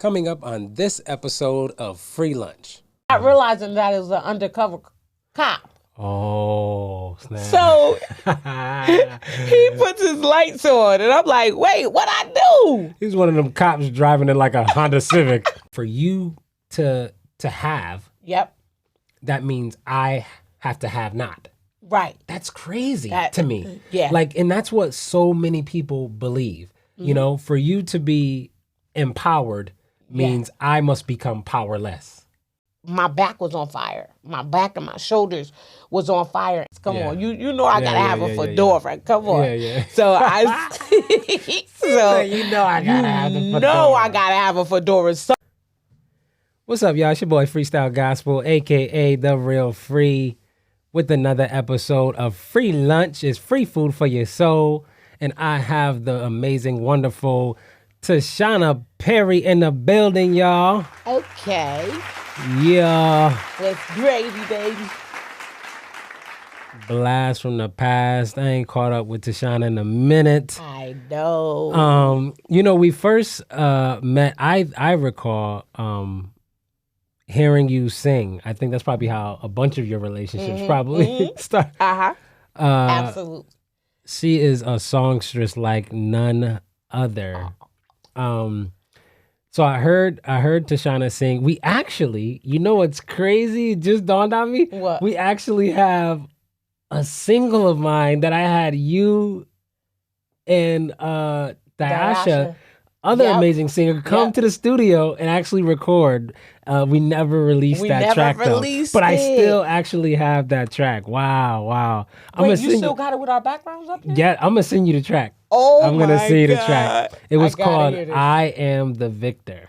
Coming up on this episode of Free Lunch. Not realizing that it was an undercover cop. Oh, snap. So he puts his lights on, and I'm like, wait, what'd I do? He's one of them cops driving in like a Honda Civic. For you to have, Yep. that means I have to have not. Right. That's crazy to me. Yeah. Like, and that's what so many people believe. Mm-hmm. You know, for you to be empowered means I must become powerless. My back was on fire. My back and my shoulders was on fire. Come on, you know I gotta have a fedora. Come on. Yeah. So I, so you know I gotta have the fedora. No, I gotta have a fedora. So, what's up, y'all? It's your boy Freestyle Gospel, aka The Real Free, with another episode of Free Lunch. It's free food for your soul, and I have the amazing, wonderful Tashana Perry in the building, y'all. Okay. Yeah. With gravy, baby. Blast from the past. I ain't caught up with Tashana in a minute. I know. You know, we first met. I recall hearing you sing. I think that's probably how a bunch of your relationships probably start. Absolutely. She is a songstress like none other. So I heard Tashana sing. We actually, you know what's crazy? It just dawned on me. What? We actually have a single of mine that I had you and Diasha, other amazing singer, come to the studio and actually record. We never released that track though. But I still actually have that track. Wow. Wait, you still got it with our backgrounds up there? Yeah, I'm gonna send you the track. Oh, I'm gonna my send you the God. track. It was called "I Am the Victor."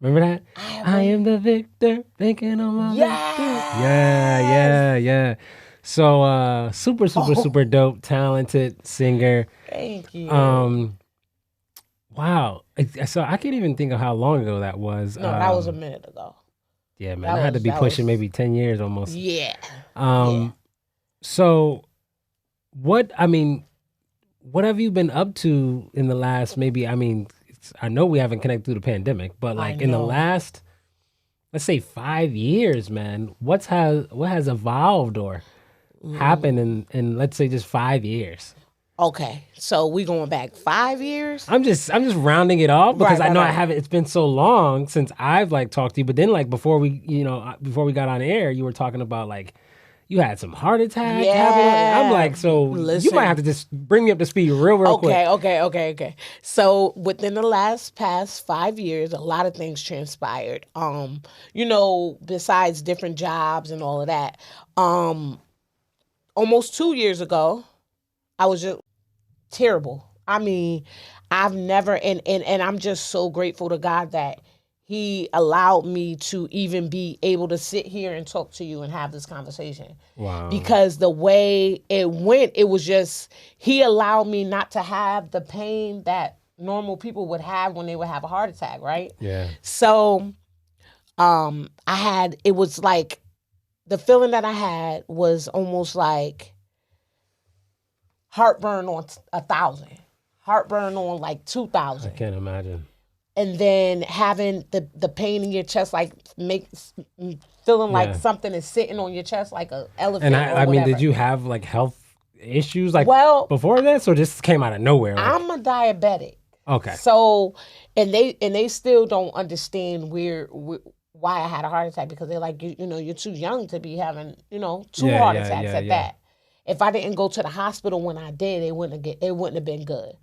Remember that? I am the victor, thinking of my victor. Yeah. So super dope, talented singer. Thank you. Wow. So I can't even think of how long ago that was. No, that was a minute ago. Yeah, man. I had to be pushing maybe 10 years almost. Yeah. So what have you been up to in the last I know we haven't connected through the pandemic, but like in the last, let's say 5 years, man, what has evolved or happened in let's say just 5 years? Okay, so we going back 5 years? I'm just rounding it off because I know I haven't. It's been so long since I've like talked to you. But then like before we got on air, you were talking about like you had some heart attack happening. I'm like, so listen, you might have to just bring me up to speed real quick. Okay. So within the past 5 years, a lot of things transpired. Besides different jobs and all of that. Almost 2 years ago, I was just terrible. I mean, I've never, and I'm just so grateful to God that He allowed me to even be able to sit here and talk to you and have this conversation. Wow. Because the way it went, it was just, He allowed me not to have the pain that normal people would have when they would have a heart attack, right? Yeah. So, it was like, the feeling that I had was almost like heartburn on 1,000, heartburn on like 2,000. I can't imagine. And then having the pain in your chest, like feeling like something is sitting on your chest like an elephant. And I mean, did you have like health issues like before this, or just came out of nowhere? Like? I'm a diabetic. Okay. So, and they still don't understand why I had a heart attack, because they're like, you're too young to be having, two heart attacks at that. If I didn't go to the hospital when I did, it wouldn't have been good.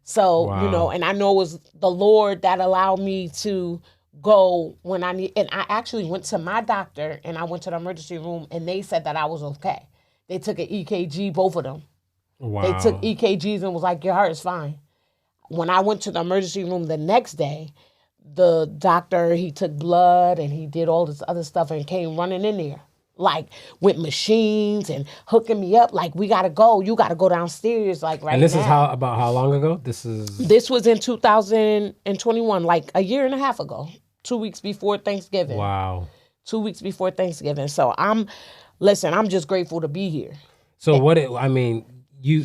So, and I know it was the Lord that allowed me to go when I need, and I actually went to my doctor and I went to the emergency room and they said that I was okay. They took an EKG, both of them. Wow. They took EKGs and was like, your heart is fine. When I went to the emergency room the next day, the doctor, he took blood and he did all this other stuff and came running in there, like with machines and hooking me up. Like, we gotta go. You gotta go downstairs, like right now. And this is about how long ago? This was in 2021, like a year and a half ago, 2 weeks before Thanksgiving. Wow. 2 weeks before Thanksgiving. So I'm just grateful to be here. So you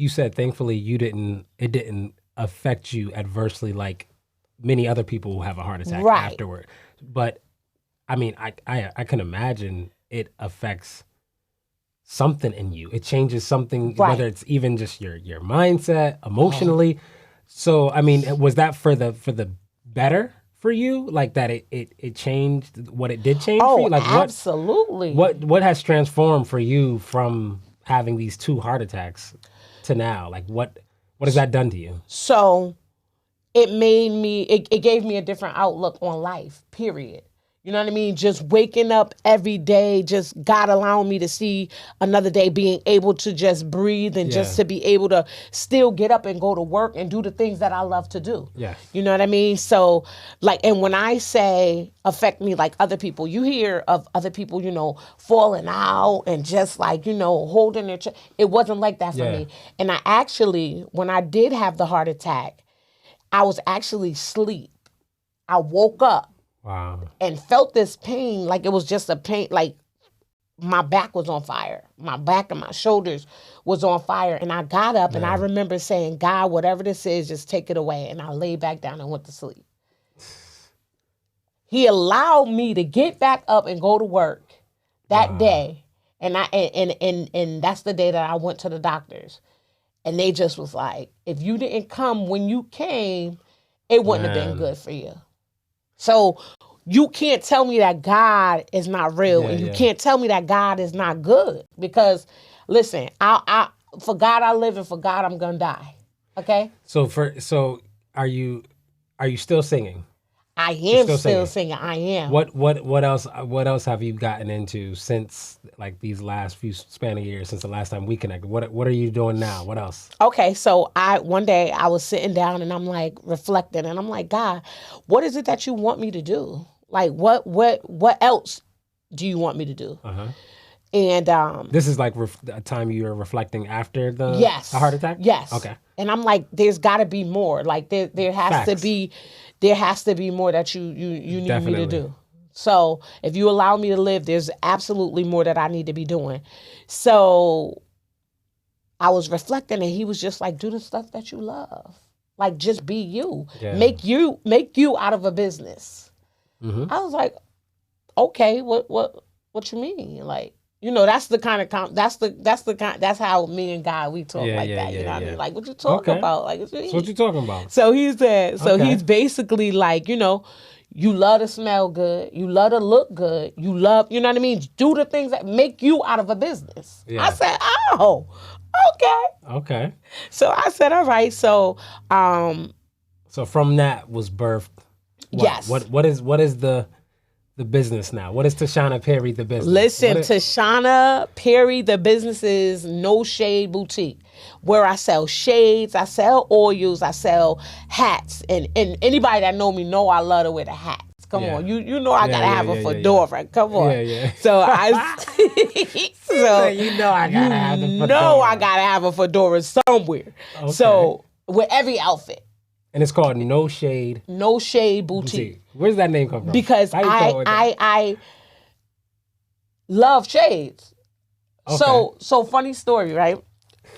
said thankfully it didn't affect you adversely like many other people who have a heart attack afterward. But I mean, I can imagine it affects something in you. It changes something, whether it's even just your mindset, emotionally. So, I mean, was that for the better for you? Like that it changed what it did change for you? Like absolutely. What has transformed for you from having these 2 heart attacks to now? Like what has that done to you? So it made me, it gave me a different outlook on life, period. You know what I mean? Just waking up every day, just God allowing me to see another day, being able to just breathe and just to be able to still get up and go to work and do the things that I love to do. Yeah. You know what I mean? So like, and when I say affect me like other people, you hear of other people, you know, falling out and just like, you know, holding their it wasn't like that for me. And I actually, when I did have the heart attack, I was actually asleep. I woke up. Wow. And felt this pain, like it was just a pain, like my back was on fire. My back and my shoulders was on fire. And I got up and I remember saying, God, whatever this is, just take it away. And I lay back down and went to sleep. He allowed me to get back up and go to work that day. And and that's the day that I went to the doctors. And they just was like, if you didn't come when you came, it wouldn't have been good for you. So you can't tell me that God is not real, and you can't tell me that God is not good, because listen, I for God I live and for God I'm gonna die. Okay. So are you still singing? I am still singing. I am. What else have you gotten into since like these last few span of years, since the last time we connected? What are you doing now? What else? Okay, so one day I was sitting down and I'm like reflecting and I'm like, God, what is it that you want me to do? Like what else do you want me to do? And this is like a time you were reflecting after the heart attack? Yes. Okay. And I'm like, there's got to be more. Like there has to be more that you need me to do. So if you allow me to live, there's absolutely more that I need to be doing. So I was reflecting and he was just like, do the stuff that you love. Like just be you. Yeah. Make you out of a business. I was like, okay, what you mean? Like, you know, that's the kind of that's how me and God we talk that. You know what I mean? Like, what you talking about? Like, what you talking about? So he said, he's basically like, you know, you love to smell good, you love to look good, you love, you know what I mean? Do the things that make you out of a business. Yeah. I said, oh, okay. So I said, all right. So from that was birthed. Yes. What is the business now? What is Tashana Perry, the business? Listen, Tashana Perry, the business is No Shade Boutique, where I sell shades, I sell oils, I sell hats. And anybody that know me know I love to wear the hats. Come on, you know I gotta have a fedora. Come on. So so you know I gotta have the fedora. No, I gotta have a fedora somewhere. Okay. So with every outfit. And it's called No Shade Boutique. Where's that name come from? Because I love shades. Okay. So funny story, right?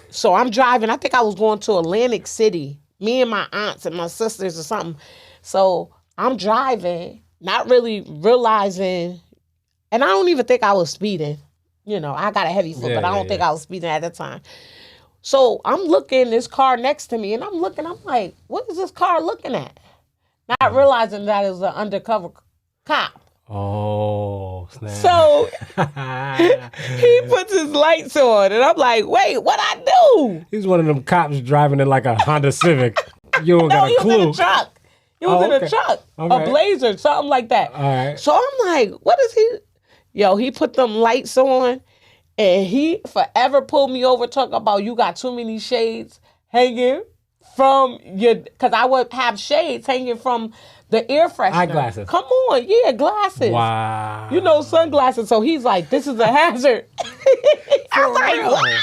So I'm driving. I think I was going to Atlantic City. Me and my aunts and my sisters or something. So I'm driving, not really realizing, and I don't even think I was speeding. You know, I got a heavy foot, but I don't think I was speeding at the time. So I'm looking this car next to me, and I'm like, what is this car looking at? Not realizing that it was an undercover cop. Oh, snap. So he puts his lights on, and I'm like, wait, what I do? He's one of them cops driving in like a Honda Civic. You don't got a clue. He was in a truck. A Blazer, something like that. All right. So I'm like, what is he? Yo, he put them lights on. And he forever pulled me over, talking about you got too many shades hanging from your, because I would have shades hanging from the air freshener. Eyeglasses. Come on, glasses. Wow. You know, sunglasses. So he's like, this is a hazard. I was like, what?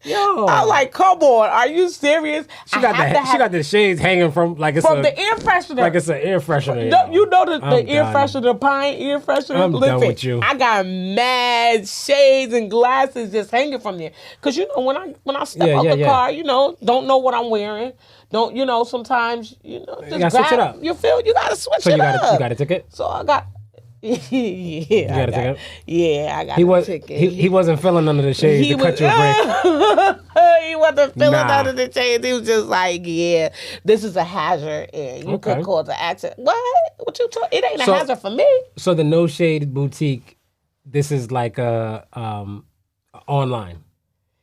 Yo. I'm like, come on, are you serious? She got the shades hanging from like it's from the air freshener. Like it's an air freshener. No, you know the air freshener, the pine air freshener. I'm done with you. I got mad shades and glasses just hanging from there. Cause you know when I step out the car, you know, don't know what I'm wearing, Don't, sometimes, just gotta switch it up. You feel you gotta switch it up. So you got a ticket? So I got yeah, you got a ticket? Yeah, I got a ticket. He wasn't feeling under the shade to cut you a break. He wasn't feeling under the shade. He was just like, yeah, this is a hazard and you could cause an accident. What you talking? It ain't a hazard for me. So the No Shade Boutique, this is like a online.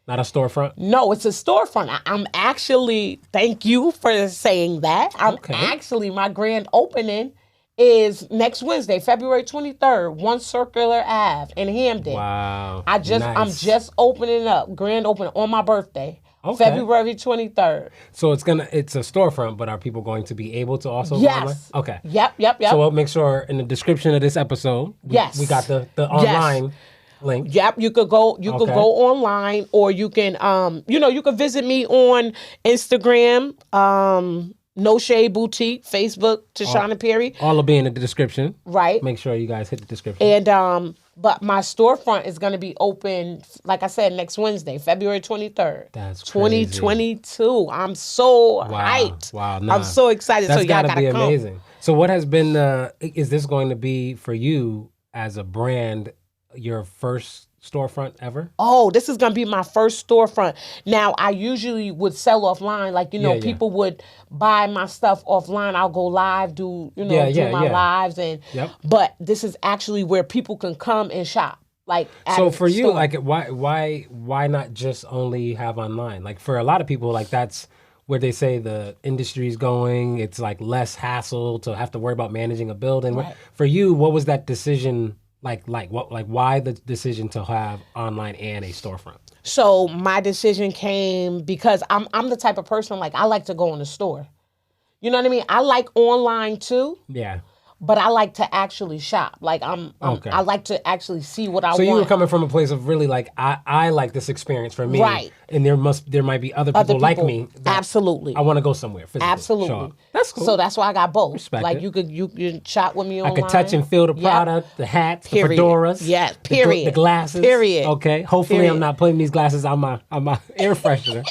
Not a storefront? No, it's a storefront. I'm actually, thank you for saying that. Actually, my grand opening is next Wednesday, February 23rd, 1 Circular Ave in Hamden. Wow. I'm just opening up, grand opening on my birthday. February 23rd. So it's a storefront, but are people going to be able to also yes. online? Okay. Yep. So we'll make sure in the description of this episode, we got the online link. Yep, you could go online, or you can you can visit me on Instagram, No Shade Boutique, Facebook, Tashana Perry. All will be in the description. Right. Make sure you guys hit the description. And but my storefront is going to be open, like I said, next Wednesday, February 23rd. That's crazy. 2022. I'm so hyped. Wow. I'm so excited. That's so y'all gotta be come. amazing. So what has been is this going to be for you as a brand your first storefront ever? Oh, this is going to be my first storefront. Now, I usually would sell offline. Like, people would buy my stuff offline. I'll go live, do my lives. But this is actually where people can come and shop. Like, so for you, like, why not just only have online? Like, for a lot of people, like, that's where they say the industry's going. It's like less hassle to have to worry about managing a building. Right. For you, what was that decision why the decision to have online and a storefront? So my decision came because I'm the type of person, like, I like to go in the store. You know what I mean? I like online too. Yeah. But I like to actually shop. Like I like to actually see what I want. So you were coming from a place of really like I like this experience for me, right? And there might be other people like me. Absolutely. I want to go somewhere physically. Absolutely. That's cool. So that's why I got both. Respect like it. you could shop with me online. I could touch and feel the product, the hats, the fedoras, period, the glasses, period. Okay. Hopefully, I'm not putting these glasses on my air freshener.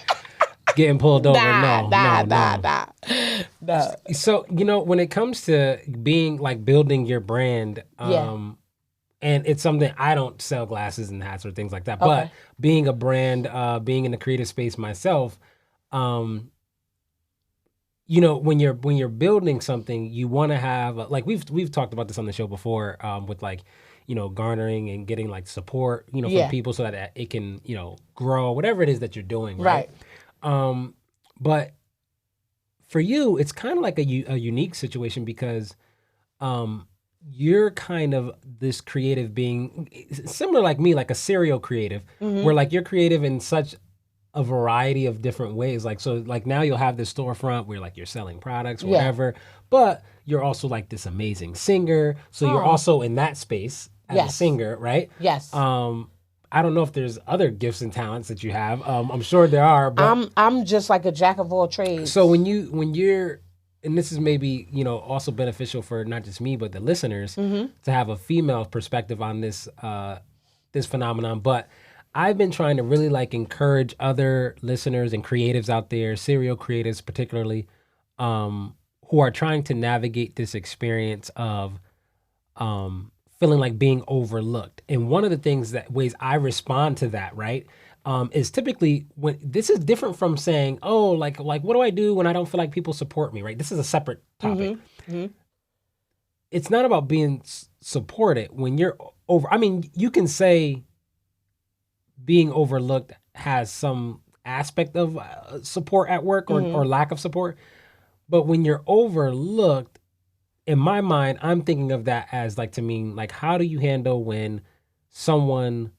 Getting pulled over. Nah. So, when it comes to building your brand, and it's something, I don't sell glasses and hats or things like that, but being a brand, being in the creative space myself, when you're building something, you want to have, like, we've talked about this on the show before, with garnering and getting support, from people so that it can, grow, whatever it is that you're doing. Right. But for you, it's kind of like a unique situation because you're kind of this creative being, similar like me, like a serial creative, where like you're creative in such a variety of different ways. Like, so like now you'll have this storefront where like you're selling products or whatever, but you're also like this amazing singer. So you're also in that space as a singer, right? Yes. I don't know if there's other gifts and talents that you have. I'm sure there are, but I'm just like a jack of all trades. So when you're, and this is maybe, also beneficial for not just me, but the listeners to have a female perspective on this phenomenon. But I've been trying to really encourage other listeners and creatives out there, serial creatives particularly, who are trying to navigate this experience of feeling like being overlooked. And one of the ways I respond to that, right, is typically when this is different from saying, oh, like what do I do when I don't feel like people support me, right? This is a separate topic. It's not about being supported when you're over. I mean, you can say being overlooked has some aspect of support at work or lack of support. But when you're overlooked, in my mind, I'm thinking of that as to mean how do you handle when someone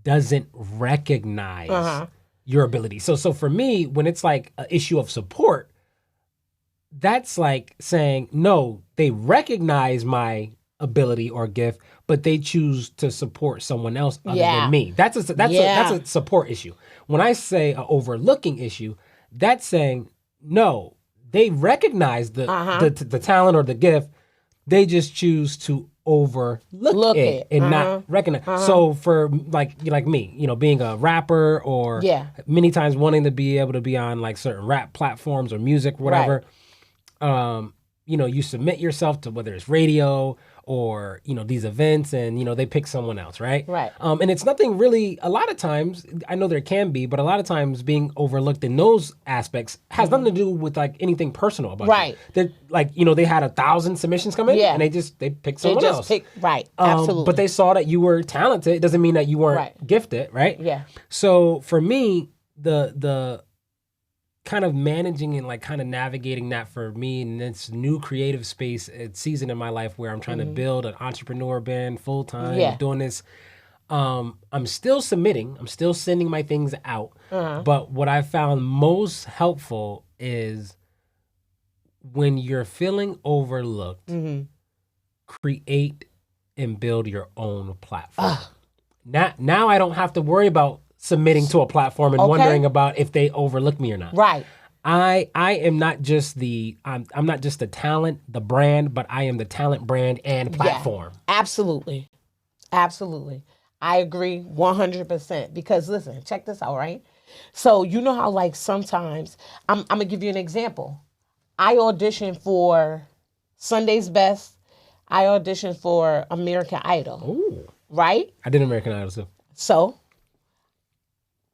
doesn't recognize your ability? So for me, when it's an issue of support, that's like saying, no, they recognize my ability or gift, but they choose to support someone else other than me. That's a support issue. When I say an overlooking issue, that's saying, no, they recognize the talent or the gift, They just choose to overlook it and not recognize. So for like me, being a rapper or many times wanting to be able to be on like certain rap platforms or music, whatever, you submit yourself to whether it's radio or, these events and, they pick someone else, right? Right. And it's nothing really, a lot of times, I know there can be, but a lot of times being overlooked in those aspects has nothing to do with like anything personal about you. They're like, they had 1,000 submissions come in and they picked someone else. Absolutely. But they saw that you were talented. It doesn't mean that you weren't gifted, right? Yeah. So for me, the kind of managing and like kind of navigating that for me in this new creative space season in my life where I'm trying to build an entrepreneur brand full time, doing this. I'm still submitting. I'm still sending my things out. But what I found most helpful is when you're feeling overlooked, create and build your own platform. Now I don't have to worry about submitting to a platform and wondering about if they overlook me or not. Right. I am not just I'm not just the talent, the brand, but I am the talent, brand, and platform. Yeah, absolutely. Absolutely. I agree 100% because listen, check this out, right? So you know how like sometimes, I'm going to give you an example. I auditioned for Sunday's Best. I auditioned for American Idol. Ooh. Right? I did American Idol too. So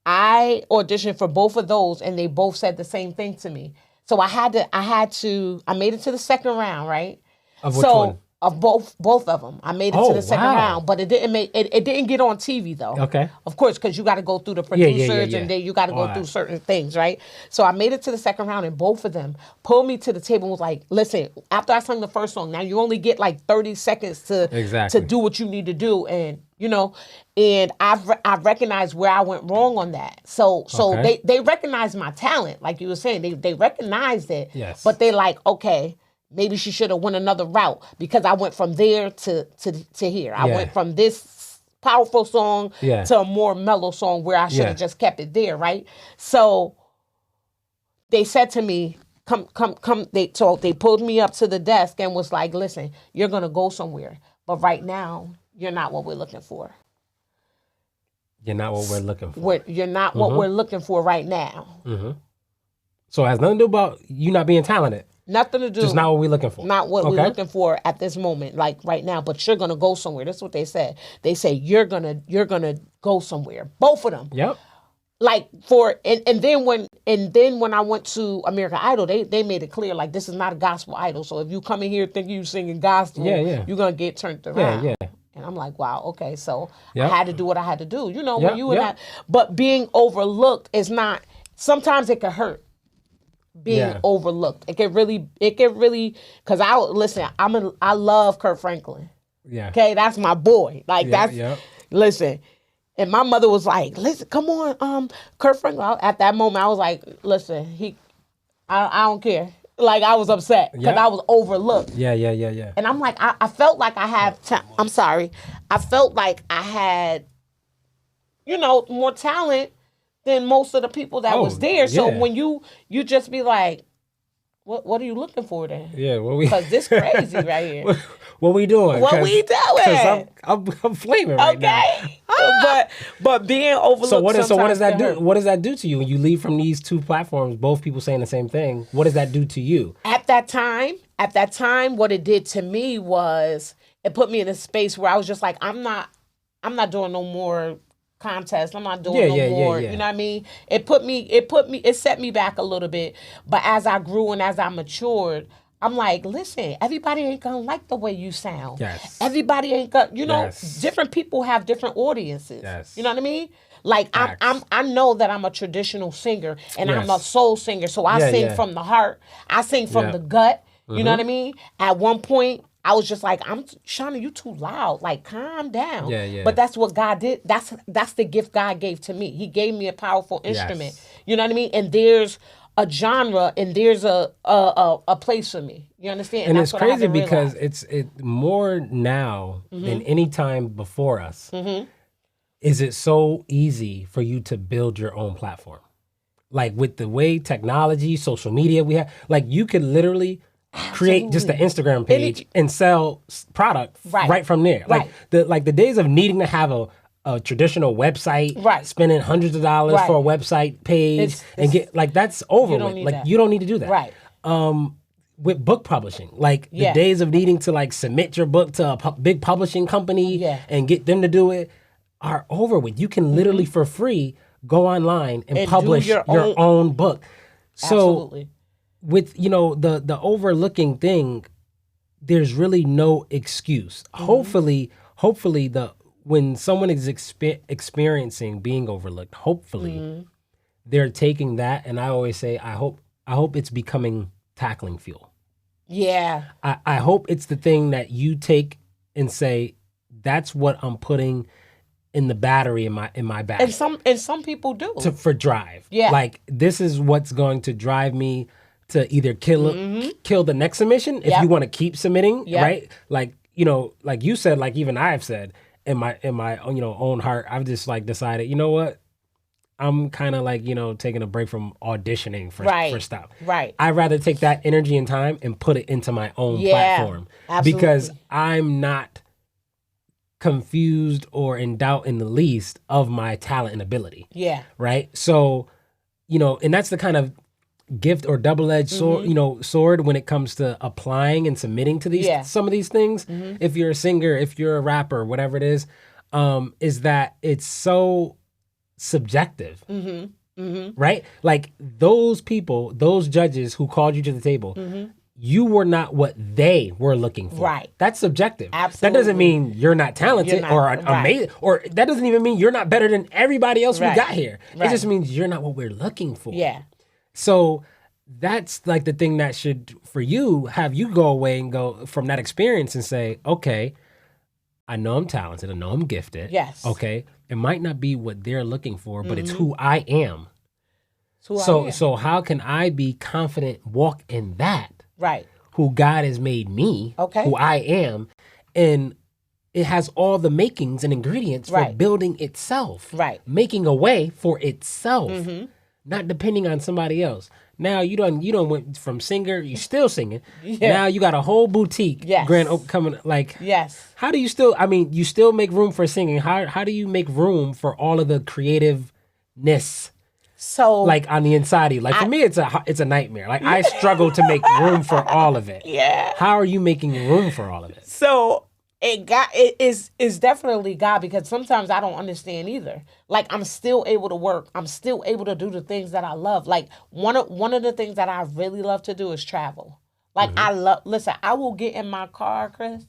I auditioned for both of those and they both said the same thing to me. So I made it to the second round, right? Of which one? Of both of them. I made it to the second round, but it didn't get on TV though. Okay. Of course, because you got to go through the producers and then you got to go through certain things, right? So I made it to the second round and both of them pulled me to the table and was like, listen, after I sung the first song, now you only get like 30 seconds to do what you need to do. And, and I recognized where I went wrong on that. So they recognized my talent. Like you were saying, they recognized it. Yes. But they like, okay, maybe she should have went another route because I went from there to here. I went from this powerful song to a more mellow song where I should have just kept it there, right? So they said to me, come. They pulled me up to the desk and was like, listen, you're going to go somewhere. But right now, you're not what we're looking for. You're not what we're looking for. You're not what we're looking for right now. Mm-hmm. So it has nothing to do about you not being talented. Nothing to do. Just not what we're looking for. Not what we're looking for at this moment, like right now. But you're gonna go somewhere. That's what they said. They say you're gonna go somewhere. Both of them. Yep. Like and then when I went to American Idol, they made it clear like this is not a gospel idol. So if you come in here thinking you singing gospel, you're gonna get turned around. Yeah. And I'm like, wow, okay, so I had to do what I had to do. When you and that. But being overlooked is not. Sometimes it can hurt. Being overlooked, it can really, because I love Kurt Franklin. Yeah. Okay, that's my boy. Like listen, and my mother was like, listen, come on, Kurt Franklin. At that moment, I was like, listen, I don't care. Like I was upset because I was overlooked. Yeah. And I'm like, I felt like I had. I'm sorry, I felt like I had, more talent than most of the people that was there. So when you just be like, what are you looking for then? Yeah, because this crazy right here. What we doing? What we doing? I'm flaming right now. But being overlooked. So what does that do? What does that do to you when you leave from these two platforms? Both people saying the same thing. What does that do to you? At that time, what it did to me was it put me in a space where I was just like, I'm not doing no more contest. I'm not doing no more. You know what I mean? It set me back a little bit. But as I grew and as I matured, I'm like, listen, everybody ain't gonna like the way you sound. Yes. Everybody ain't gonna, different people have different audiences. Yes. You know what I mean? Like I know that I'm a traditional singer and I'm a soul singer. So I sing from the heart. I sing from the gut. You know what I mean? At one point, I was just like, Shauna, you too loud. Like, calm down. Yeah. But that's what God did. That's the gift God gave to me. He gave me a powerful instrument. Yes. You know what I mean? And there's a genre and there's a place for me. You understand? And it's crazy because it's more now than any time before us. Is it so easy for you to build your own platform? Like with the way technology, social media we have, like you could literally create just the Instagram page and sell product right from there. Right. Like the days of needing to have a traditional website, spending hundreds of dollars for a website page and get like that's over with. Like you don't need to do that. Right. With book publishing, like the days of needing to like submit your book to a big publishing company and get them to do it are over with. You can literally for free go online and publish your own book. So with the overlooking thing, there's really no excuse. Hopefully when someone is experiencing being overlooked, hopefully they're taking that, and I always say I hope it's becoming tackling fuel. Yeah. I hope it's the thing that you take and say, that's what I'm putting in the battery in my back. And some people do. For drive. Yeah. Like this is what's going to drive me to either kill the next submission if you want to keep submitting, right? Like, like you said, like even I've said in my own heart, I've just like decided, you know what? I'm kind of like, taking a break from auditioning for stuff. Right. I'd rather take that energy and time and put it into my own platform. Absolutely. Because I'm not confused or in doubt in the least of my talent and ability. Yeah. Right? So, and that's the kind of gift or double-edged sword when it comes to applying and submitting to some of these things. If you're a singer, if you're a rapper, whatever it is that it's so subjective, right? Like those people, those judges who called you to the table, you were not what they were looking for. Right. That's subjective. Absolutely. That doesn't mean you're not talented or amazing, or that doesn't even mean you're not better than everybody else we got here. It just means you're not what we're looking for. Yeah. So that's like the thing that should, for you, have you go away and go from that experience and say, okay, I know I'm talented. I know I'm gifted. Yes. Okay. It might not be what they're looking for, but it's who I am. So how can I be confident, walk in that? Right. Who God has made me, who I am, and it has all the makings and ingredients for building itself. Right. Making a way for itself. Not depending on somebody else. Now you don't went from singer, you still singing. Now you got a whole boutique coming like how do you still you still make room for singing. How do you make room for all of the creativeness? So like on the inside of you. Like for me it's a nightmare. Like I struggle to make room for all of it. Yeah. How are you making room for all of it? So it is definitely God, because sometimes I don't understand either. Like I'm still able to work. I'm still able to do the things that I love. Like one of the things that I really love to do is travel. Like I will get in my car, Chris,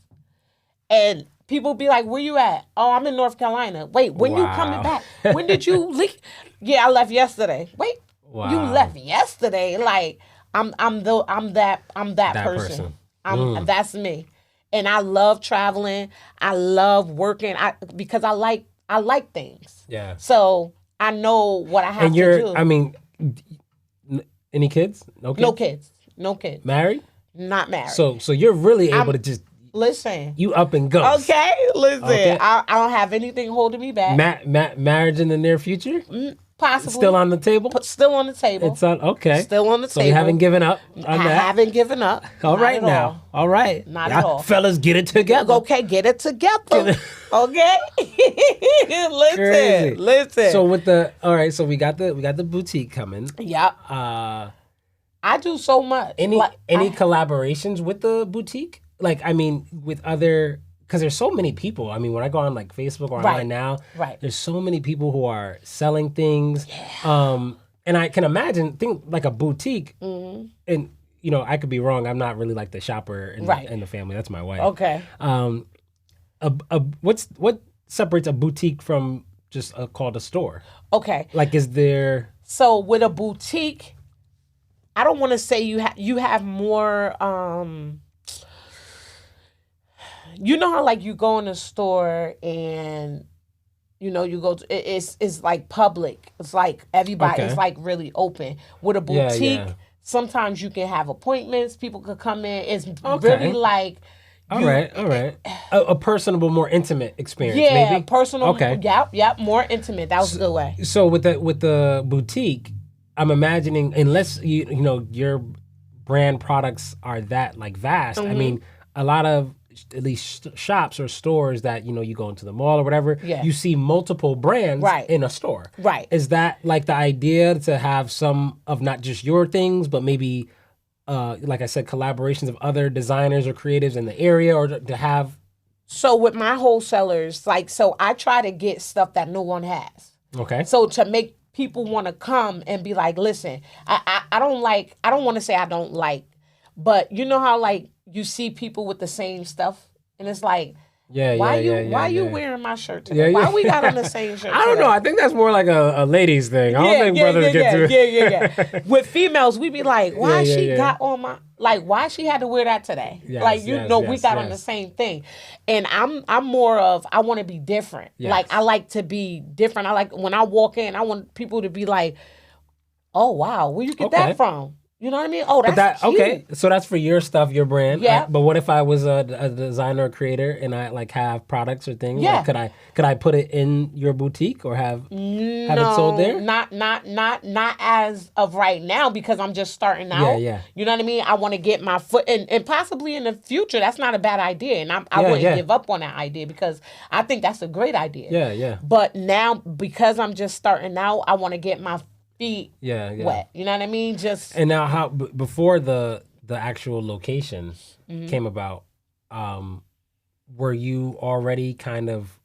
and people be like, where you at? Oh, I'm in North Carolina. Wait, when you coming back? When did you leave? Yeah, I left yesterday. Wait, you left yesterday? Like I'm that person. That's me. And I love traveling. I love working. Because I like things. Yeah. So I know what I have to do. Any kids? No kids. Married? Not married. So you're really able to just listen. You up and go. Okay, listen. Okay. I don't have anything holding me back. Marriage in the near future? Possibly. Still on the table? Still on the table. It's on. Okay. Still on the table. So you haven't given up on that? I haven't given up. All right now. All right. Not at all. Fellas, get it together. Okay, get it together. Okay. Listen. So so we got the boutique coming. Yep. I do so much. Any collaborations with the boutique? Like with other. Because there's so many people. When I go on like Facebook or online now, there's so many people who are selling things. Yeah. And I can imagine, like a boutique, and I could be wrong. I'm not really like the shopper in the family. That's my wife. Okay. What separates a boutique from just called a store? Okay. Like, is there? So with a boutique, I don't want to say you have more. You know how like you go in a store and you go to it's like public. It's like everybody. It's like really open. With a boutique, sometimes you can have appointments. People could come in. It's really like. All right. A personable, more intimate experience. Yeah, maybe? Personal. Okay. Yep. More intimate. That was a good way. So with the boutique, I'm imagining, unless you're brand products are that like vast. I mean, a lot of at least shops or stores that, you know, you go into the mall or whatever, you see multiple brands in a store. Right. Is that like the idea to have some of not just your things, but maybe, like I said, collaborations of other designers or creatives in the area, or to have? So with my wholesalers, like, so I try to get stuff that no one has. Okay. So to make people want to come and be like, listen, I don't want to say I don't like, but you know how like you see people with the same stuff and it's like, why you wearing my shirt today? Why we got on the same shirt? I don't know. I think that's more like a ladies thing. I don't think brothers get to it. Yeah. With females, we be like, why she got on my, like, why she had to wear that today? We got on the same thing. And I'm more of, I want to be different. Yes. Like, I like to be different. I like, when I walk in, I want people to be like, oh, wow, where you get that from? You know what I mean? Oh, that's cute. Okay. So that's for your stuff, your brand. Yeah. But what if I was a designer or creator and I like have products or things? Yeah. Like, could I put it in your boutique or have it sold there? Not as of right now, because I'm just starting out. Yeah. You know what I mean? I want to get my foot and possibly in the future, that's not a bad idea. And I wouldn't give up on that idea because I think that's a great idea. Yeah. But now, because I'm just starting out, I want to get my feet wet. You know what I mean? And now, how before the actual location came about, were you already kind of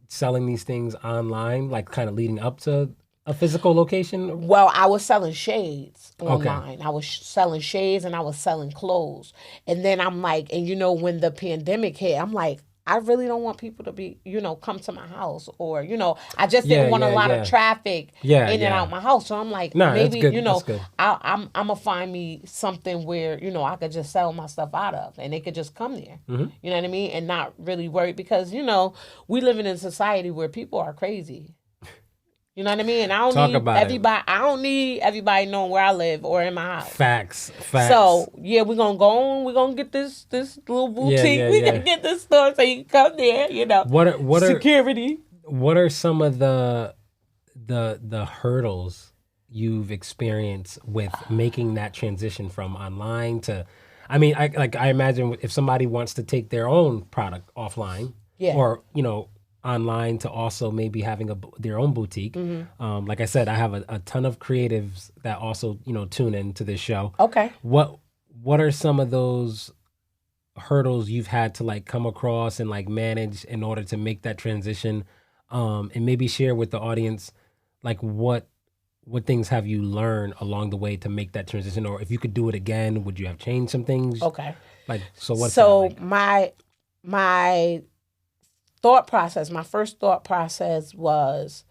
selling these things online, like kind of leading up to a physical location? Well, I was selling shades online. I was selling shades and I was selling clothes. And then I'm like, and you know, when the pandemic hit, I'm like, I really don't want people to be, you know, come to my house, or, you know, I just didn't want a lot of traffic in and out my house. So I'm like, maybe, you know, I'm gonna find me something where, you know, I could just sell my stuff out of and they could just come there. You know what I mean? And not really worry, because, you know, we live in a society where people are crazy. You know what I mean? And I don't need everybody knowing where I live or in my house. Facts. So we're gonna go on. We're gonna get this little boutique. We're gonna get this store so you can come there. You know, what security? What are some of the hurdles you've experienced with making that transition from online to? I mean, I imagine if somebody wants to take their own product offline, or, you know, online, to also maybe having their own boutique. Like I said, I have a ton of creatives that also, you know, tune into this show. Okay. What are some of those hurdles you've had to like come across and like manage in order to make that transition? And maybe share with the audience, like what things have you learned along the way to make that transition? Or if you could do it again, would you have changed some things? Okay. Like, so what's so that like? my first thought process was,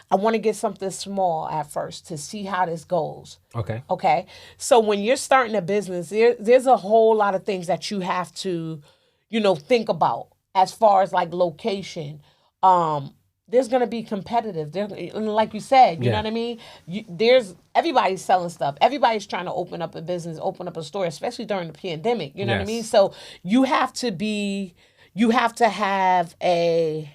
I want to get something small at first to see how this goes. Okay. So when you're starting a business, there's a whole lot of things that you have to, you know, think about as far as like location. There's going to be competitive. Like you said, you know what I mean? Everybody's selling stuff. Everybody's trying to open up a business, open up a store, especially during the pandemic. You know what I mean? So you have to have a,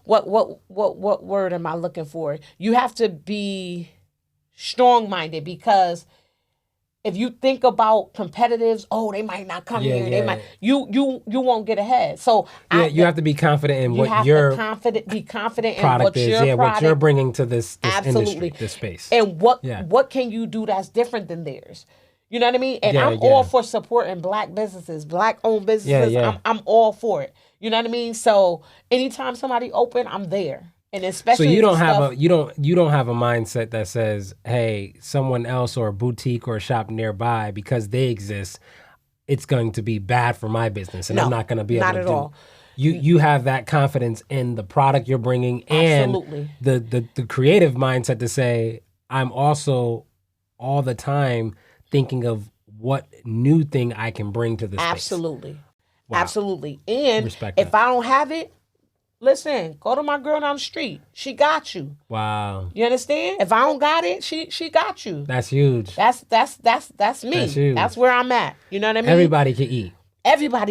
what word am I looking for? You have to be strong-minded, because if you think about competitives, they might not come here. They might, you won't get ahead. So you have to be confident in what your be confident product in is. What you're bringing to this industry, this space, and what can you do that's different than theirs. You know what I mean? And I'm all for supporting Black businesses, Black-owned businesses. I'm all for it. You know what I mean? So anytime somebody open, I'm there. And especially, so you don't have a mindset that says, hey, someone else or a boutique or a shop nearby, because they exist, it's going to be bad for my business, and I'm not going to be able to do. Not at all. You have that confidence in the product you're bringing, and the creative mindset to say, I'm also all the time thinking of what new thing I can bring to this space. Wow. Absolutely. And if I don't have it, listen, go to my girl down the street. She got you. Wow. You understand? If I don't got it, she got you. That's huge. That's me. That's huge. That's where I'm at. You know what I mean? Everybody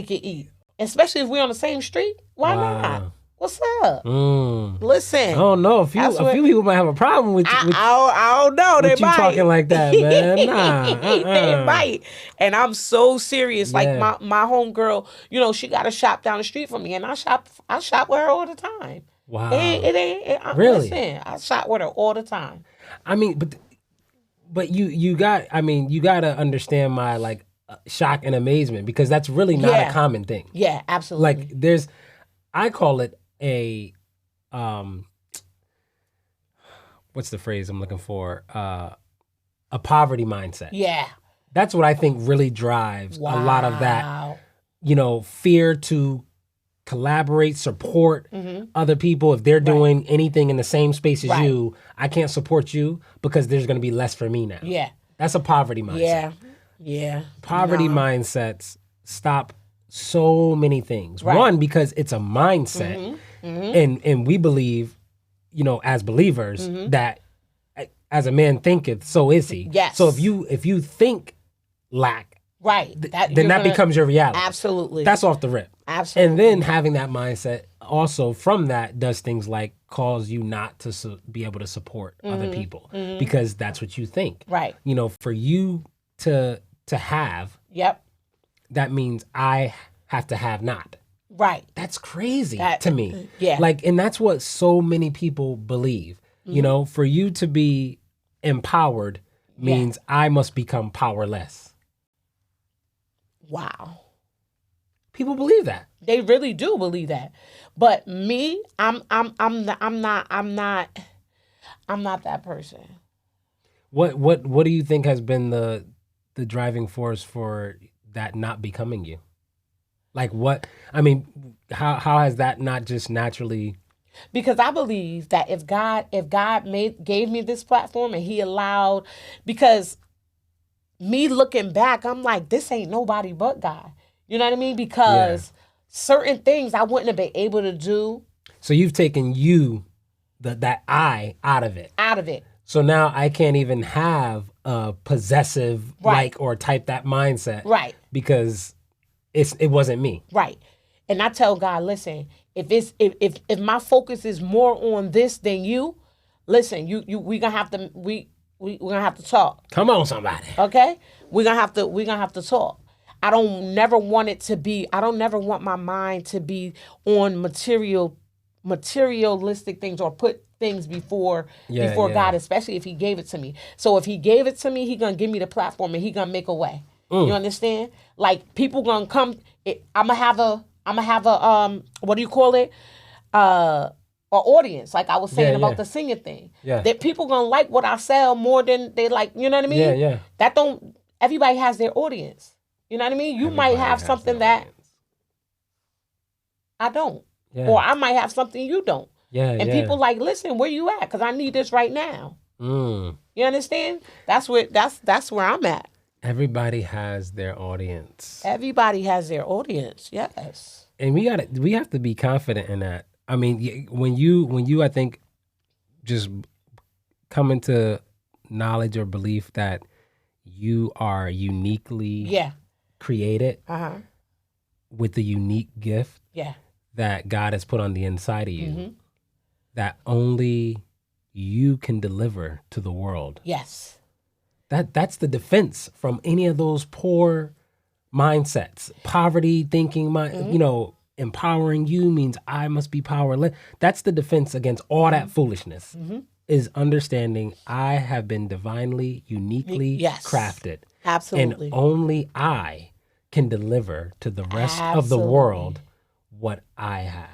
can eat. Especially if we're on the same street. Why not? What's up? Listen. I don't know. A few people might have a problem with I don't know. They with you might. talking like that, man. Nah. They might. And I'm so serious. Like my homegirl, you know, she got a shop down the street from me, and I shop with her all the time. Wow. Really? Listen, I shop with her all the time. I mean, but you got to understand my like shock and amazement, because that's really not a common thing. Yeah, absolutely. Like I call it a what's the phrase I'm looking for? A poverty mindset. Yeah. That's what I think really drives a lot of that, you know, fear to collaborate, support other people. If they're doing anything in the same space as you, I can't support you because there's going to be less for me now. Yeah. That's a poverty mindset. Yeah. Poverty mindsets stop so many things. One, because it's a mindset. And we believe, you know, as believers, that as a man thinketh, so is he. Yes. So if you think lack, then that becomes your reality. Absolutely. That's off the rip. Absolutely. And then having that mindset also from that does things like cause you not to be able to support other people because that's what you think. Right. You know, for you to have, that means I have to have not. Right. That's crazy to me. Yeah. Like, and that's what so many people believe. You know, for you to be empowered means I must become powerless. Wow. People believe that. They really do believe that. But me, I'm not that person. What do you think has been the driving force for that not becoming you? Like how has that not just naturally? Because I believe that if God gave me this platform and he allowed, because me looking back, I'm like, this ain't nobody but God. You know what I mean? Because certain things I wouldn't have been able to do. So you've taken that I out of it. Out of it. So now I can't even have a possessive like or type that mindset. Right. Because it wasn't me. Right. And I tell God, listen, if my focus is more on this than you, listen, we're gonna have to talk. Come on, somebody. Okay? We're gonna have to talk. I don't never want my mind to be on materialistic things or put things before God, especially if he gave it to me. So if he gave it to me, he gonna give me the platform and he gonna make a way. You understand? Like, people gonna come. I'm gonna have a what do you call it? An audience, like I was saying about the singing thing. Yeah. That people gonna like what I sell more than they like. You know what I mean? Yeah. Everybody has their audience. You know what I mean? You might have something that I don't, or I might have something you don't. Yeah. And people like, listen, where you at? Because I need this right now. You understand? That's where I'm at. Everybody has their audience. Everybody has their audience. Yes. And we have to be confident in that. I mean, when you I think just come into knowledge or belief that you are uniquely created with the unique gift that God has put on the inside of you, that only you can deliver to the world. Yes. That's the defense from any of those poor mindsets. Poverty thinking, empowering you means I must be powerless. That's the defense against all that foolishness. Is understanding I have been divinely, uniquely crafted. Absolutely. And only I can deliver to the rest of the world what I have.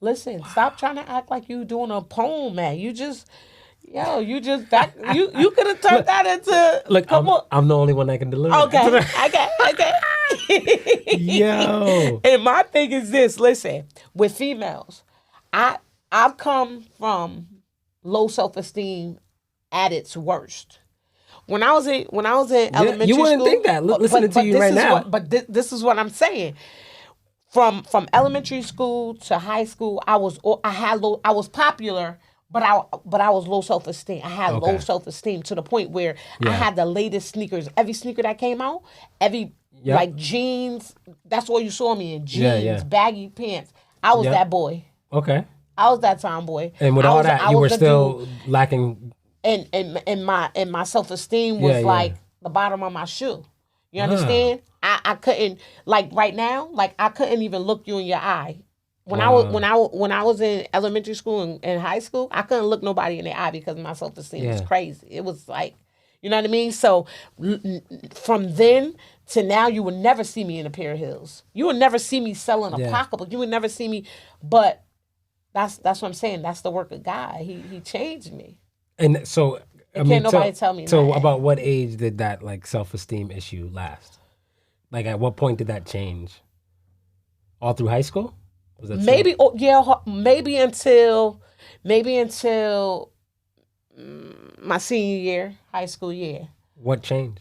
Listen, stop trying to act like you doing a poem, man. You could have turned that into. Look, I'm the only one that can deliver. Okay. Yo. And my thing is this. Listen, with females, I've come from low self-esteem at its worst. When I was in elementary school, you wouldn't think that. Listening to you right now. This is what I'm saying. From elementary school to high school, I was popular. But I was low self-esteem. I had low self-esteem to the point where I had the latest sneakers. Every sneaker that came out, like jeans, that's what you saw me in. Jeans, baggy pants. I was that boy. Okay. I was that tomboy. And with all that, you were still lacking. And my self-esteem was like the bottom of my shoe. You understand? I couldn't, like right now, like I couldn't even look you in your eye. When I was in elementary school and high school, I couldn't look nobody in the eye because my self-esteem was crazy. It was like, you know what I mean? So from then to now, you would never see me in a pair of heels. You would never see me selling a pocketbook. You would never see me. But that's what I'm saying. That's the work of God. He changed me. And so, can't nobody tell me. So about what age did that like self-esteem issue last? Like at what point did that change? All through high school? Was that maybe until my senior year, high school year. What changed?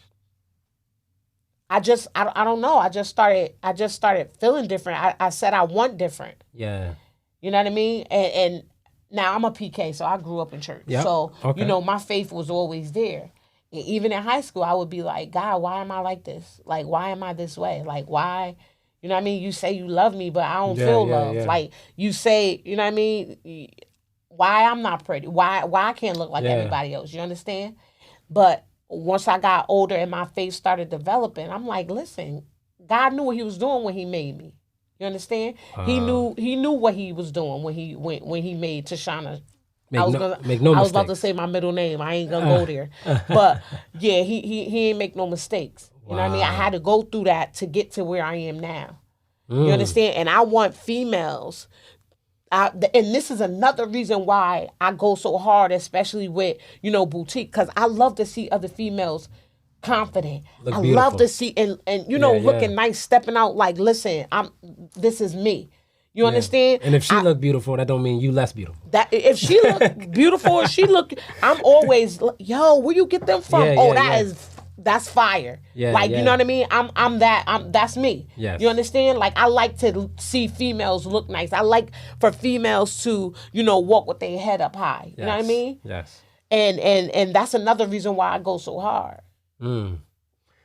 I don't know. I just started feeling different. I said I want different. Yeah. You know what I mean? And now I'm a PK, so I grew up in church. Yep. So, you know, my faith was always there. And even in high school, I would be like, God, why am I like this? Like, why am I this way? Like, why? You know what I mean? You say you love me, but I don't feel love. Yeah. Like, you say, you know what I mean? Why I'm not pretty? Why I can't look like everybody else? You understand? But once I got older and my faith started developing, I'm like, listen, God knew what he was doing when he made me. You understand? He knew what he was doing when he made Tashana. I was about to say my middle name. I ain't gonna go there. But yeah, he ain't make no mistakes. You know what I mean? I had to go through that to get to where I am now. You understand? And I want females. And this is another reason why I go so hard, especially with, you know, boutique, because I love to see other females confident. I love to see and you know, looking nice, stepping out like, listen, this is me. You understand? And if she look beautiful, that don't mean you less beautiful. That if she look beautiful, I'm always, yo, where you get them from? That's fire. You know what I mean? That's me. Yes. You understand? Like, I like to see females look nice. I like for females to, you know, walk with their head up high. You know what I mean? Yes. And that's another reason why I go so hard.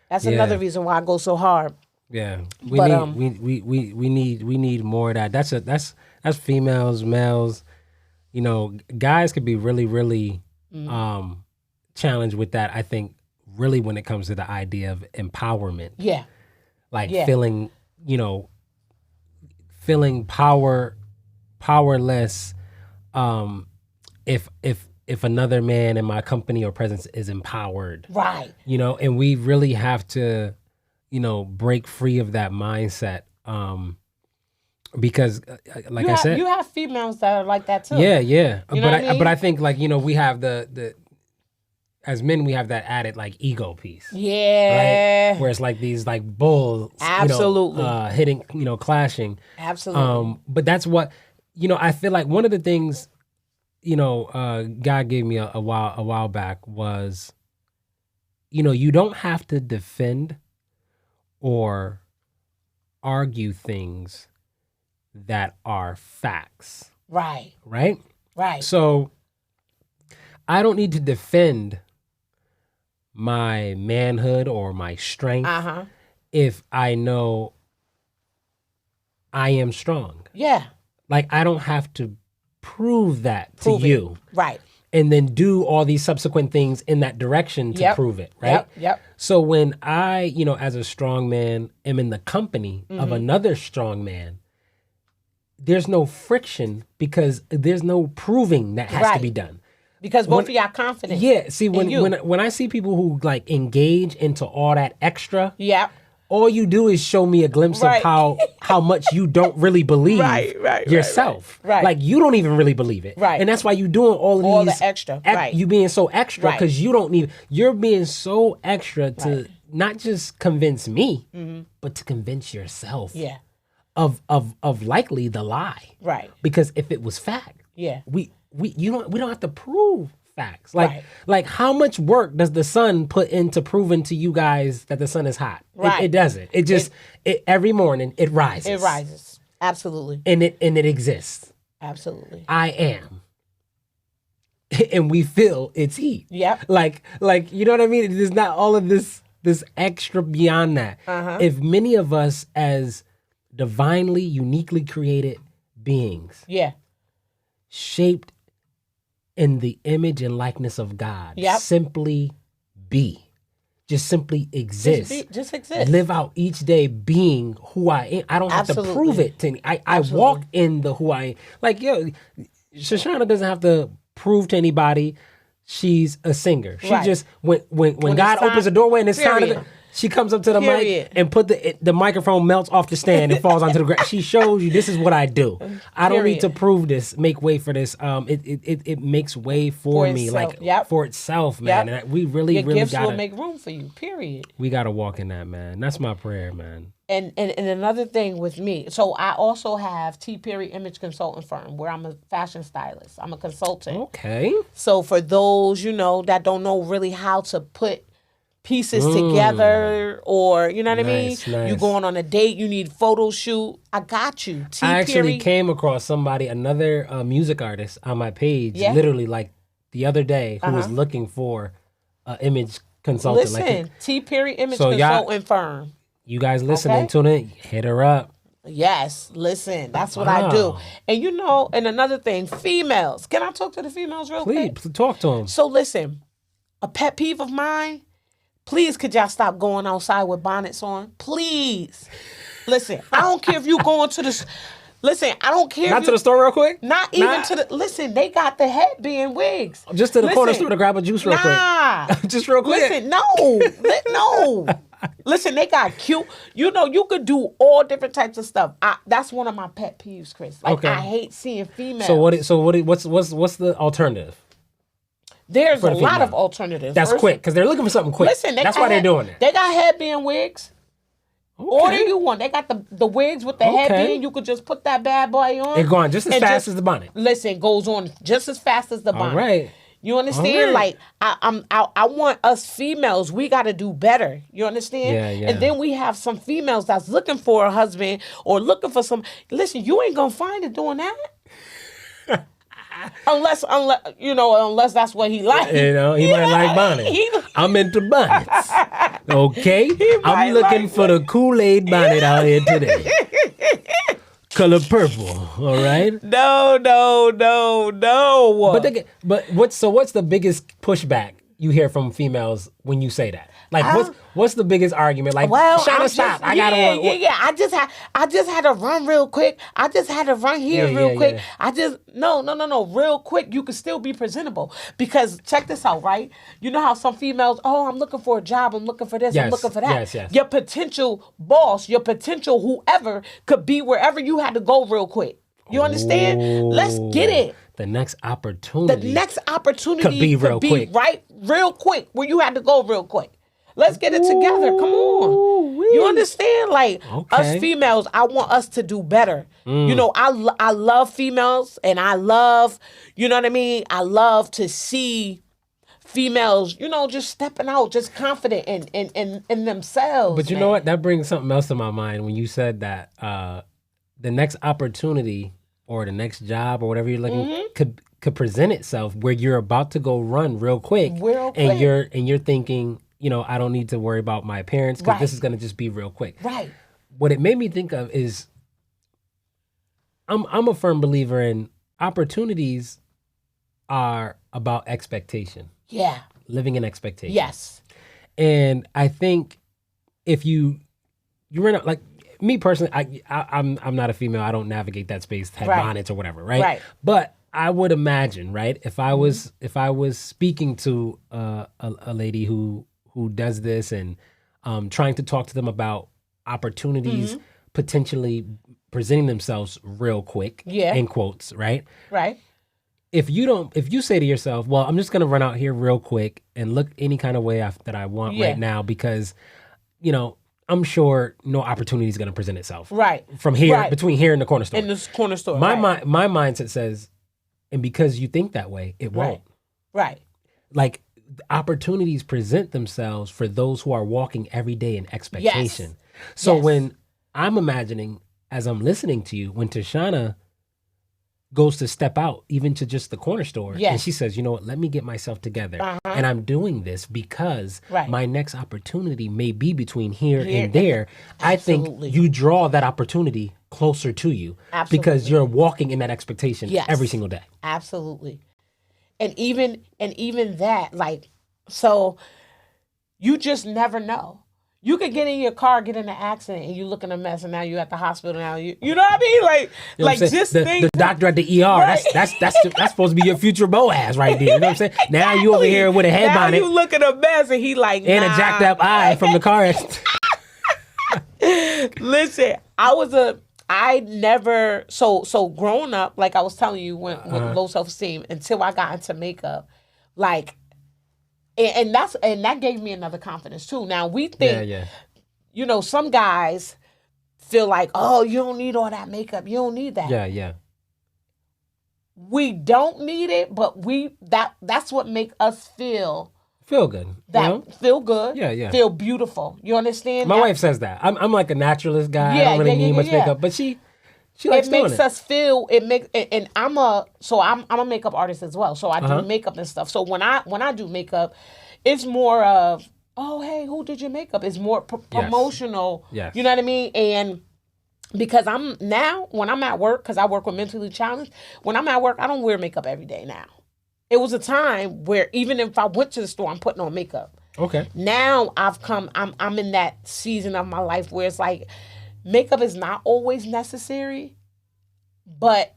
That's another reason why I go so hard. Yeah, we need more of that. That's females, males. You know, guys could be really, really challenged with that. I think really when it comes to the idea of empowerment. Yeah, like feeling, you know, feeling powerless. If another man in my company or presence is empowered, right? You know, and we really have to, you know, break free of that mindset, because, like I said, you have females that are like that too. Yeah. You know but I think, like, you know, we have the as men, we have that added like ego piece. Yeah. Right? Where it's like these like bulls, absolutely, you know, hitting, you know, clashing. Absolutely. But that's what, you know, I feel like one of the things, you know, God gave me a while back was, you know, you don't have to defend or argue things that are facts. Right. Right? Right. So I don't need to defend my manhood or my strength if I know I am strong. Yeah. Like, I don't have to prove that to you. Right. And then do all these subsequent things in that direction to prove it, right? Yep. So when I, you know, as a strong man, am in the company of another strong man, there's no friction because there's no proving that has to be done. Because both of y'all confident. Yeah. See, when I see people who like engage into all that extra, all you do is show me a glimpse of how much you don't really believe yourself. Right. Like, you don't even really believe it. Right. And that's why you're doing all these the extra. You being so extra because you don't need. You're being so extra to not just convince me, but to convince yourself. Yeah. Of likely the lie. Right. Because if it was fact, we don't have to prove facts. Like how much work does the sun put into proving to you guys that the sun is hot? Right. It doesn't. It just every morning it rises. It rises. Absolutely. And it exists. Absolutely. I am. And we feel its heat. Yep. Like you know what I mean? There's not all of this extra beyond that. If many of us as divinely, uniquely created beings shaped in the image and likeness of God. Yep. Simply be. Just simply exist. Just exist. Live out each day being who I am. I don't have to prove it to me. I walk in the who I am. Like, Tashana doesn't have to prove to anybody she's a singer. She just, when God opens a doorway and it's time to, she comes up to the mic and put the microphone melts off the stand and falls onto the ground. She shows you, this is what I do. I don't need to prove this, make way for this. It makes way for me, itself. like for itself, man. And we really Your gifts gotta will make room for you. Period. We gotta walk in that, man. That's my prayer, man. And another thing with me, so I also have T. Perry Image Consulting Firm where I'm a fashion stylist. I'm a consultant. Okay. So for those, that don't know really how to put pieces together, or you know what I mean? Nice. You going on a date, you need photo shoot. I got you. I actually came across another music artist on my page, literally like the other day, who was looking for an image consultant. Listen, T. Perry Image Consulting Firm. You guys listening, tune in, hit her up. Yes, listen, that's what I do. And and another thing, females. Can I talk to the females real quick? Please, talk to them. So listen, a pet peeve of mine, please could y'all stop going outside with bonnets on? Please. Listen, I don't care if you going to the... Listen, I don't care. Not to the store real quick? Not even to the... Listen, they got the headband wigs. Just to the corner store to grab a juice real quick. Just real quick. Listen, no. Listen, they got cute. You could do all different types of stuff. That's one of my pet peeves, Chris. Like, I hate seeing females. What's the alternative? There's a lot of alternatives. That's quick, because they're looking for something quick. Listen, that's why they're doing it. They got headband wigs. Okay. Order you one. They got the wigs with the headband. You could just put that bad boy on. It's going just as fast as the bonnet. Listen, it goes on just as fast as the bonnet. All right. You understand? Right. Like I want us females, we got to do better. You understand? Yeah. And then we have some females that's looking for a husband or looking for some. Listen, you ain't gonna find it doing that. unless that's what he likes. He might like bonnets. I'm into bonnets. Okay, I'm looking for the Kool-Aid bonnet out here today. Color purple, all right? No. But what's the biggest pushback you hear from females when you say that? Like, what's the biggest argument? Like, Tashana, stop. I gotta run. Yeah. I just had to run real quick. I just had to run here real quick. Yeah. No. Real quick. You can still be presentable. Because check this out, right? You know how some females, I'm looking for a job. I'm looking for this. I'm looking for that. Yes. Your potential boss, your potential whoever could be wherever you had to go real quick. You understand? Ooh. Let's get it. The next opportunity could be real quick. Right? Real quick. Where you had to go real quick. Let's get it together. Come on. You understand? Like, us females, I want us to do better. I love females, and I love, you know what I mean? I love to see females, just stepping out, just confident in themselves. But you know what? That brings something else to my mind when you said that the next opportunity or the next job or whatever you're looking could present itself where you're about to go run real quick. And you're thinking, I don't need to worry about my appearance because this is going to just be real quick. Right. What it made me think of is I'm a firm believer in opportunities are about expectation. Yeah. Living in expectation. Yes. And I think if you're in like me personally, I'm not a female. I don't navigate that space, have bonnets or whatever, right? Right. But I would imagine, right, if I was speaking to a lady who does this and trying to talk to them about opportunities potentially presenting themselves real quick, in quotes, right? Right. If you say to yourself, well, I'm just going to run out here real quick and look any kind of way that I want right now because, I'm sure no opportunity is going to present itself. Right. From here, between here and the corner store. In this corner store. My mindset says, and because you think that way, it won't. Right. Like, opportunities present themselves for those who are walking every day in expectation. So when I'm imagining, as I'm listening to you, when Tashana goes to step out even to just the corner store. Yes. And she says, you know what, let me get myself together. And I'm doing this because my next opportunity may be between here and there. I think you draw that opportunity closer to you because you're walking in that expectation every single day. Absolutely. And even that, like, so you just never know. You could get in your car, get in an accident, and you look in a mess, and now you're at the hospital. Now you know what I mean? Like just think the doctor at the ER. Right. That's supposed to be your future Boaz right there. You know what I'm saying? Now you over here with a head bonnet. Now you look at a mess, and he like and a jacked up eye from the car accident. Listen, I never growing up, like I was telling you, with low self-esteem until I got into makeup, like. And that gave me another confidence too. Now we think, you know, some guys feel like, oh, you don't need all that makeup. You don't need that. Yeah. We don't need it, but that's what make us feel good. Feel good. Yeah. Feel beautiful. You understand? My wife says that. I'm like a naturalist guy. I don't really need much makeup, but she likes doing it. Makes us feel. It makes, and I'm a makeup artist as well. So I do makeup and stuff. So when I do makeup, it's more of, oh hey, who did your makeup? It's more promotional. Yes. You know what I mean? And because when I'm at work, because I work with mentally challenged, when I'm at work, I don't wear makeup every day now. It was a time where even if I went to the store, I'm putting on makeup. Okay. Now I'm in that season of my life where it's like, makeup is not always necessary, but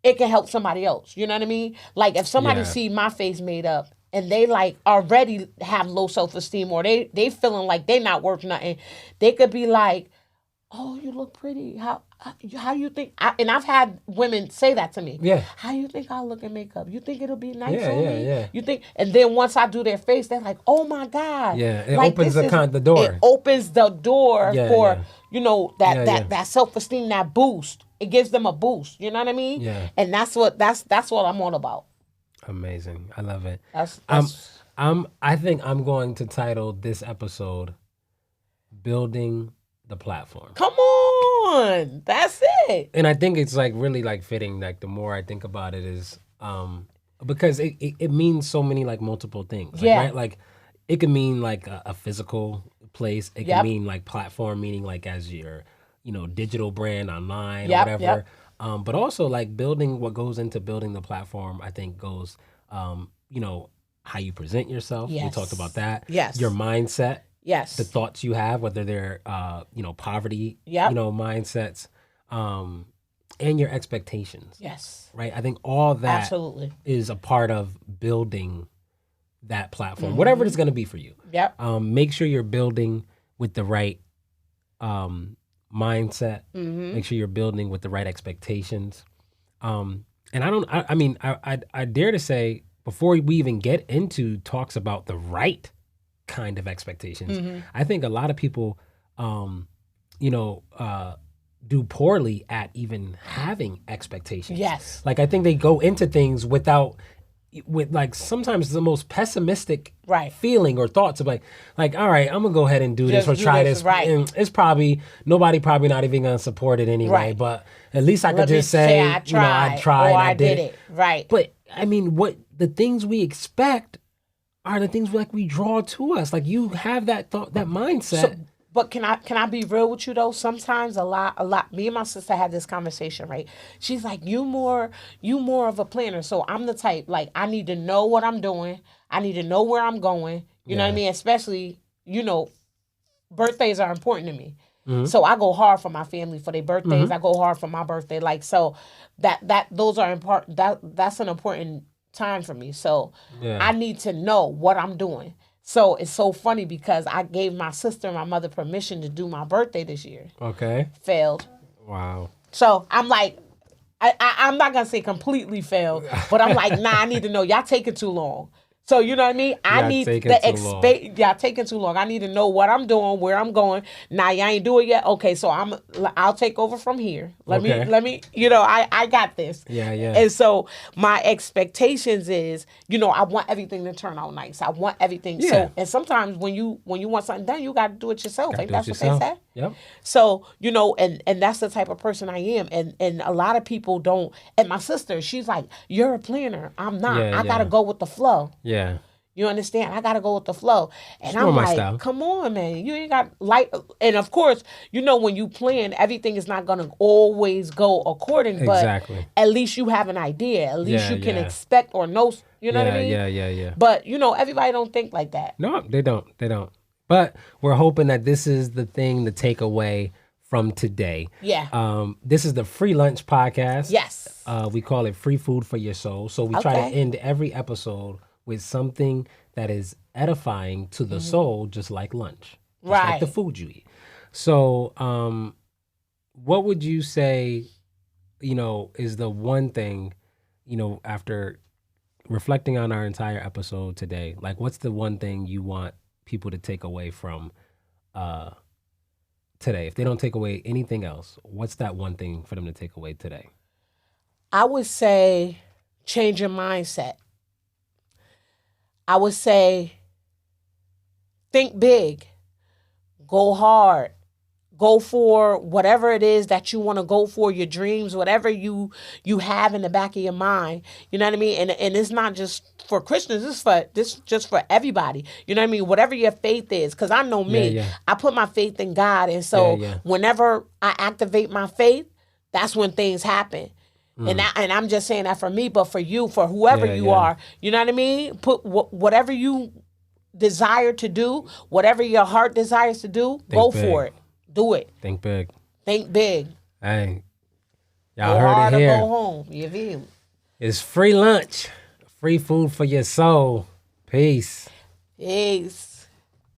it can help somebody else. You know what I mean? Like if somebody see my face made up and they like already have low self-esteem or they feeling like they not worth nothing, they could be like, oh, you look pretty. How you think? And I've had women say that to me. Yeah. How you think I look in makeup? You think it'll be nice on me? Yeah. You think? And then once I do their face, they're like, oh my God. Yeah. It like, opens the door. It opens the door for you know that self-esteem, that boost. It gives them a boost. You know what I mean? Yeah. And that's what I'm all about. Amazing. I love it. I think I'm going to title this episode "Building the Platform." Come on, that's it. And I think it's like really like fitting. Like the more I think about it is because it means so many like multiple things. Like, right? Like it can mean like a physical place. It can mean like platform, meaning like as your digital brand online or whatever. But also like building what goes into building the platform. I think goes how you present yourself. Yes. We talked about that. Yes. Your mindset. Yes. The thoughts you have, whether they're, poverty, mindsets, and your expectations. Yes. Right. I think all that absolutely is a part of building that platform, whatever it's going to be for you. Yep. Make sure you're building with the right mindset. Make sure you're building with the right expectations. And I dare to say, before we even get into talks about the right kind of expectations, I think a lot of people do poorly at even having expectations. Yes. Like I think they go into things with like sometimes the most pessimistic feeling or thoughts of like all right, I'm gonna go ahead and do this or try this. Right. And it's nobody not even gonna support it anyway. Right. But at least I could just say I tried, or I did it. Right. But I mean, what the things we expect are the things like we draw to us. Like you have that thought, that mindset. So, but can I be real with you though? Sometimes a lot. Me and my sister had this conversation, right? She's like, you more of a planner. So I'm the type, like I need to know what I'm doing. I need to know where I'm going. You know what I mean? Especially, birthdays are important to me. So I go hard for my family for their birthdays. I go hard for my birthday. Like so those are important. That's an important time for me. So I need to know what I'm doing. So it's so funny because I gave my sister and my mother permission to do my birthday this year. Okay. Failed. Wow. So I'm like, I'm not going to say completely failed, but I'm like, nah, I need to know. Y'all taking too long. So you know what I mean? I need the y'all taking too long. I need to know what I'm doing, where I'm going. Now y'all ain't do it yet. Okay, so I'll take over from here. Let me, I got this. Yeah. And so my expectations is, I want everything to turn out nice. I want everything. Yeah. So and sometimes when you want something done, you got to do it yourself. Ain't that what they say? Yep. So, and that's the type of person I am. And a lot of people don't. And my sister, she's like, you're a planner. I'm not. I got to go with the flow. Yeah. You understand? I got to go with the flow. And I'm like, come on, man. You ain't got and of course, when you plan, everything is not going to always go according, but at least you have an idea. At least you can expect or know, what I mean? Yeah. But, everybody don't think like that. No, they don't. But we're hoping that this is the thing to take away from today. Yeah. This is the Free Lunch Podcast. Yes. We call it Free Food for Your Soul. So we try to end every episode with something that is edifying to the soul, just like lunch. Just like the food you eat. So what would you say, is the one thing, after reflecting on our entire episode today, like what's the one thing you want people to take away from today? If they don't take away anything else, what's that one thing for them to take away today? I would say change your mindset. I would say think big, go hard, go for whatever it is that you want to go for, your dreams, whatever you have in the back of your mind. You know what I mean? And it's not just for Christians, this just for everybody. You know what I mean? Whatever your faith is, because I know me, I put my faith in God, and so whenever I activate my faith, that's when things happen. And I'm just saying that for me, but for you, for whoever you are, you know what I mean? Put whatever you desire to do, whatever your heart desires to do, go for it. Do it. Think big. Think big. Hey, y'all heard it here. Go home. You feel me? It's free lunch, free food for your soul. Peace. Peace.